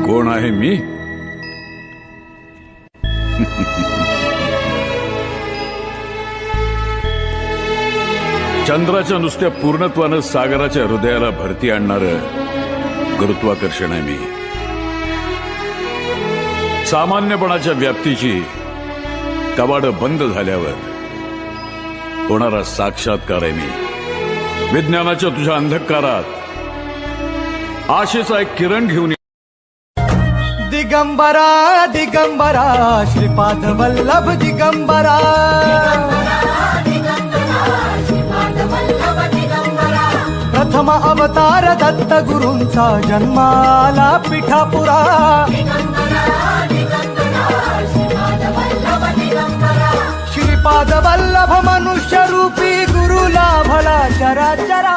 कोण आहे मी? चंद्राच्या नुसत्या पूर्णत्वानं सागराच्या हृदयाला भरती आणणारं गुरुत्वाकर्षण आहे मी. सामान्यपणाच्या व्याप्तीची कवाडं बंद झाल्यावर होणारा साक्षात्कार आहे मी. विज्ञानाच्या तुझ्या अंधकारात आशेचा एक किरण घेऊन दिगंबरा दिगंबरा श्रीपाद वल्लभ दिगंबरा प्रथम अवतार दत्त गुरूंचा जन्माला पिठापुरा श्रीपाद वल्लभ मनुष्य रूपी गुरु लाभला चराचरा.